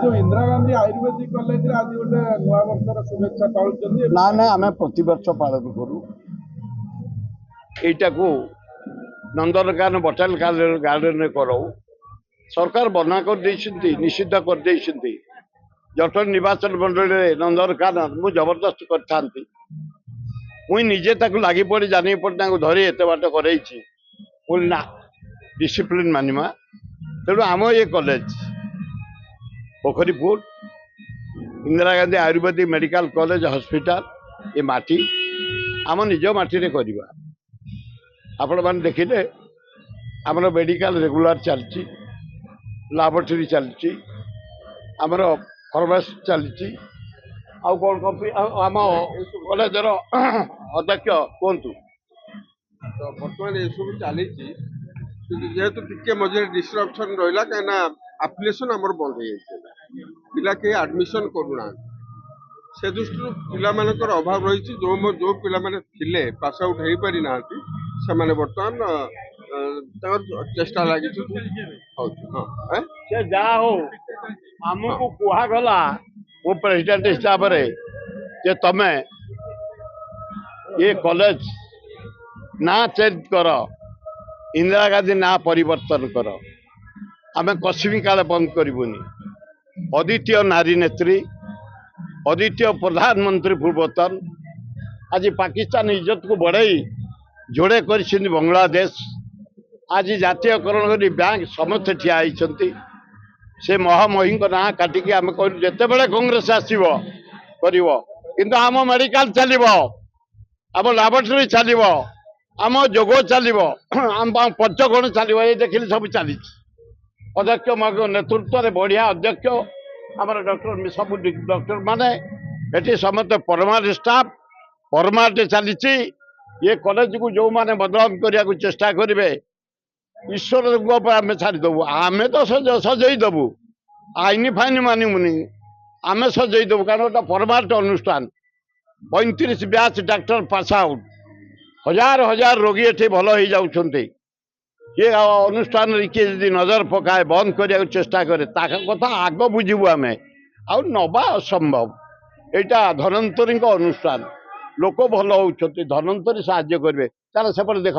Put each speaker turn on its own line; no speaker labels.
जो इंदिरा गांधी आयुर्वेदिक कॉलेज आज गोटे नुआ वर्षर शुभेच्छा पालुंट
ना ना आम प्रतिवर्ष पालन करूँ यटा को नंदनकानन बोटानिकल गार्डन में कराऊ सरकार बना कर निषिद्ध कर जटन निर्वाचन मंडल नंदनकानन मुझे जबरदस्त कर मुई निजे लगी पड़ी जानी पड़ी धरी एत बाट कर डिसिप्लिन मानिमा तेणु आम ये college Pokharipur Indira Gandhi Ayurvedic medical college hospital ये माटी आम निज माटी करवा आपण मैंने देखिले आमर मेडिकल रेगुलर चलती लैबोरेटरी चलती आमर फार्मेसी चलती आउ कौन कॉपी आम कॉलेजर अध्यक्ष कहतु
तो बर्तमान ये सब चली जेहेतु टिके मझे डिस्ट्रप्शन रहा कहीं आप्लिकेसन आमर बंद हो पिला के एडमिशन करूना से दृष्टि पिलामानकर अभाव रही जो पिलाने पास आउट हो पारि ना से बर्तमान चेष्टा लगी
जा हो आमको कहगला मो प्रेसिडेंट हिसाब से तमें ये कॉलेज ना चेंज कर इंदिरा गांधी ना परिवर्तन कर आम कश्मी काल बंद करूनी अद्वितीय नारी नेत्री अद्वितीय प्रधानमंत्री पूर्वतन आज पाकिस्तान इज्जत को बढ़ई जोड़े कर बांग्लादेश आज जातीयकरण कर बैंक समस्त ठिया से महामहिम ना काटिकी आम कहूँ जिते बड़े कांग्रेस आसो कर आम मेडिकल चलो आम लैबोरेटरी चलो आम जोग चलो आम पंचगण चलो ये देखिए सब चली अध्यक्ष नेतृत्व में बढ़िया अध्यक्ष आम डॉक्टर सब डॉक्टर माने ये समस्त परमानेंट स्टाफ परमानेंट चली ये कॉलेज को जो माने बदनाम करने को चेष्टा करेंगे ईश्वर आम छाड़देबू आम तो सजईदेबू आईन फाइन मानमुनि आम सजईदेबू कारण गोटे परमानेंट अनुष्ठान 35 बैच डॉक्टर पास आउट हजार हजार रोगी ये भल हो जाते ये अनुष्ठान किए जदि नजर पकाए बंद करने चेष्टा करे कथा आग बुझू आम आ नवा असंभव यहाँ धनवंतरी अनुष्ठान लोक भल होती धनवंतरी साहाय्य करेंगे चल सेपटे देख